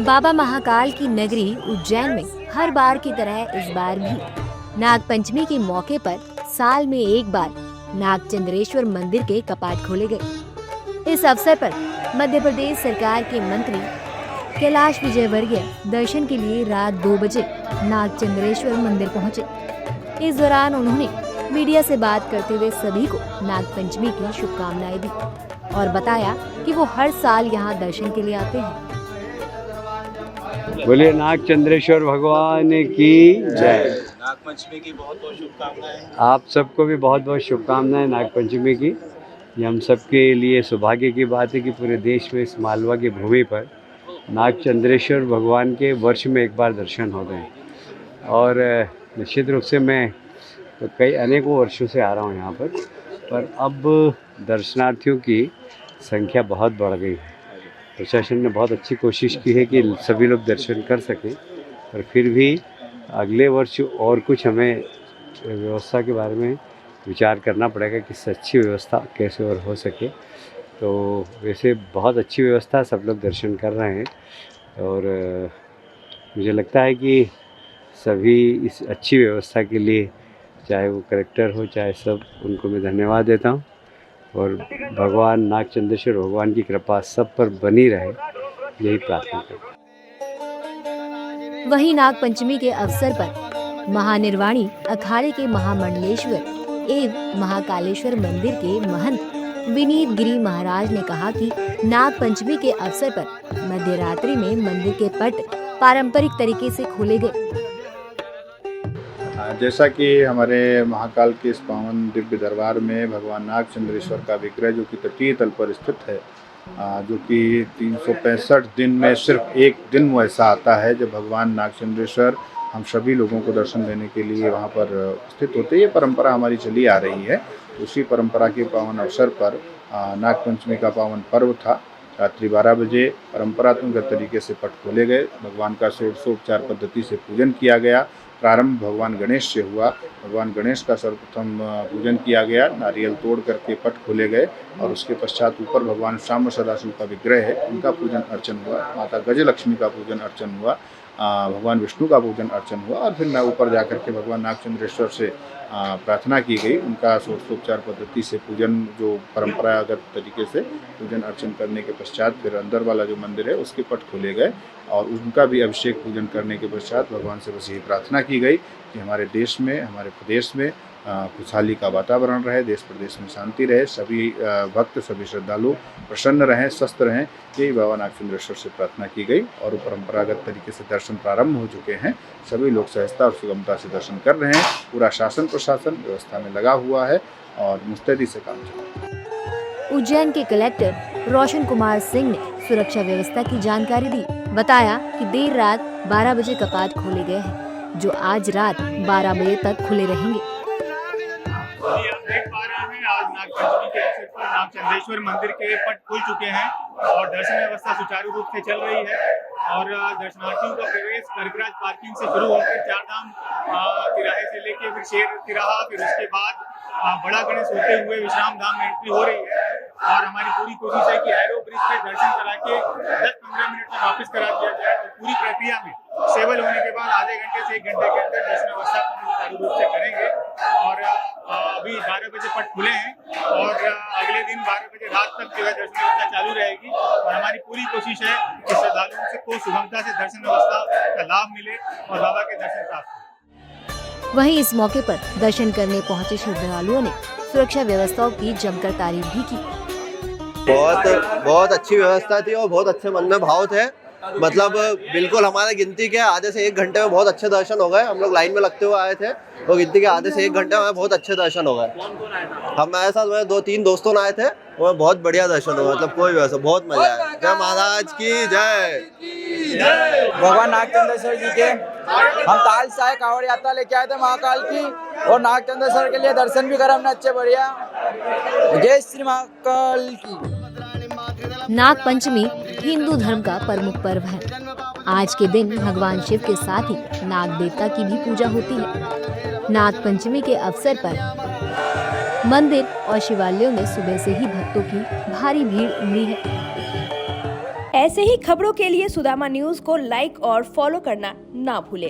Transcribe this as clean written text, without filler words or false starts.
बाबा महाकाल की नगरी उज्जैन में हर बार की तरह इस बार भी नाग पंचमी के मौके पर साल में एक बार नागचंद्रेश्वर मंदिर के कपाट खोले गए। इस अवसर पर मध्य प्रदेश सरकार के मंत्री कैलाश विजयवर्गीय दर्शन के लिए रात 2 बजे नागचंद्रेश्वर मंदिर पहुंचे। इस दौरान उन्होंने मीडिया से बात करते हुए सभी को नाग पंचमी की शुभकामनाएं दी और बताया कि वो हर साल यहाँ दर्शन के लिए आते हैं। बोलिए नागचंद्रेश्वर भगवान की जय। नाग पंचमी की बहुत बहुत शुभकामनाएं। आप सबको भी बहुत बहुत शुभकामनाएं नाग पंचमी की। ये हम सबके लिए सौभाग्य की बात है कि पूरे देश में इस मालवा की भूमि पर नागचंद्रेश्वर भगवान के वर्ष में एक बार दर्शन होते हैं। और निश्चित रूप से मैं तो कई अनेकों वर्षों से आ रहा हूँ यहाँ पर अब दर्शनार्थियों की संख्या बहुत बढ़ गई है। प्रशासन ने बहुत अच्छी कोशिश की है कि सभी लोग दर्शन कर सकें, पर फिर भी अगले वर्ष और कुछ हमें व्यवस्था के बारे में विचार करना पड़ेगा कि अच्छी व्यवस्था कैसे और हो सके। तो वैसे बहुत अच्छी व्यवस्था, सब लोग दर्शन कर रहे हैं और मुझे लगता है कि सभी इस अच्छी व्यवस्था के लिए, चाहे वो कलेक्टर हो चाहे सब, उनको मैं धन्यवाद देता हूँ और भगवान नागचंद्रेश्वर भगवान की कृपा सब पर बनी रहे, यही प्रार्थना करता हूँ। वहीं नाग पंचमी के अवसर पर महानिर्वाणी अखाड़े के महामंडलेश्वर एवं महाकालेश्वर मंदिर के महंत विनीत गिरी महाराज ने कहा कि नाग पंचमी के अवसर पर मध्य रात्रि में मंदिर के पट पारंपरिक तरीके से खोले गए। जैसा कि हमारे महाकाल के इस पावन दिव्य दरबार में भगवान नागचंद्रेश्वर का विग्रह जो कि तटीय तल पर स्थित है, जो कि 365 दिन में सिर्फ एक दिन वो ऐसा आता है जब भगवान नागचंद्रेश्वर हम सभी लोगों को दर्शन देने के लिए वहाँ पर स्थित होते हैं। ये परंपरा हमारी चली आ रही है। उसी परंपरा के पावन अवसर पर नागपंचमी का पावन पर्व था। रात्रि 12 बजे परंपरात्मक तरीके से पट खोले गए। भगवान का षोडशोपचार पद्धति से पूजन किया गया। प्रारंभ भगवान गणेश से हुआ। भगवान गणेश का सर्वप्रथम पूजन किया गया। नारियल तोड़ करके पट खोले गए और उसके पश्चात ऊपर भगवान श्याम सदाशिव का विग्रह है, उनका पूजन अर्चन हुआ। माता गजलक्ष्मी का पूजन अर्चन हुआ। भगवान विष्णु का पूजन अर्चन हुआ और फिर ऊपर जाकर के भगवान नागचंद्रेश्वर से प्रार्थना की गई। उनका षोडशोपचार पद्धति से पूजन, जो परंपरागत तरीके से पूजन अर्चन करने के पश्चात फिर अंदर वाला जो मंदिर है उसके पट खोले गए और उनका भी अभिषेक पूजन करने के पश्चात भगवान से बस यही प्रार्थना की गई कि हमारे देश में, हमारे प्रदेश में खुशहाली का वातावरण रहे, देश प्रदेश में शांति रहे, सभी भक्त, सभी श्रद्धालु प्रसन्न रहें, स्वस्थ रहें। यही बाबा नागचंद्रेश्वर से प्रार्थना की गई और परंपरागत तरीके से दर्शन प्रारंभ हो चुके हैं। सभी लोग सहजता और सुगमता से दर्शन कर रहे हैं। पूरा शासन प्रशासन व्यवस्था में लगा हुआ है और मुस्तैदी से काम चल रहा है। उज्जैन के कलेक्टर रोशन कुमार सिंह ने सुरक्षा व्यवस्था की जानकारी दी। बताया कि देर रात 12 बजे कपाट खोले गए हैं, जो आज रात 12 बजे तक खुले रहेंगे। आप देख पा रहे हैं आज नागपंचमी के अवसर पर नागचंद्रेश्वर मंदिर के पट खुल चुके हैं और दर्शन व्यवस्था सुचारू रूप से चल रही है और दर्शनार्थियों का प्रवेश कर्कराज पार्किंग से शुरू होकर चारधाम तिराहे से लेकर फिर शेर तिराहा, फिर उसके बाद बड़ा गणेश होते हुए विश्राम धाम में एंट्री हो रही है और हमारी पूरी कोशिश है कि एरो ब्रिज पे दर्शन करा के 10-15 मिनट में वापस करा दिया जाए और पूरी प्रक्रिया में सेवल होने के बाद आधे घंटे से 1 घंटे के अंदर दर्शन व्यवस्था सुचारू रूप से करेंगे। और अभी 12 बजे पट खुले हैं और अगले दिन 12 बजे रात तक जो है दर्शन व्यवस्था चालू रहेगी और हमारी पूरी कोशिश है कि श्रद्धालुओं को सुगमता से दर्शन व्यवस्था का लाभ मिले और बाबा के दर्शन प्राप्त हो। वहीं इस मौके पर दर्शन करने पहुंचे श्रद्धालुओं ने सुरक्षा व्यवस्थाओं की जमकर तारीफ भी की। बहुत अच्छी व्यवस्था थी और बहुत अच्छे मन में भाव थे। मतलब बिल्कुल हमारे गिनती के आधे से 1 घंटे में बहुत अच्छे दर्शन हो गए। हम लोग लाइन में लगते हुए आए थे और गिनती के आधे से 1 घंटे में बहुत अच्छे दर्शन हो गए। हमारे साथ 2-3 दोस्तों आए थे और बहुत बढ़िया दर्शन हुआ। मतलब कोई व्यवस्था, बहुत मजा आया। जय महाराज की जय। भगवान नागचंद्रेश्वर जी के हम ताल से आए, कांवड़ यात्रा लेके आए थे महाकाल की और नागचंद्रेश्वर के लिए दर्शन भी करा हमने अच्छे बढ़िया। जय श्री महाकाल की। नाग पंचमी हिंदू धर्म का प्रमुख पर्व है। आज के दिन भगवान शिव के साथ ही नाग देवता की भी पूजा होती है। नाग पंचमी के अवसर पर मंदिर और शिवालयों में सुबह से ही भक्तों की भारी भीड़ उमड़ी है। ऐसे ही खबरों के लिए सुदामा न्यूज को लाइक और फॉलो करना ना भूलें।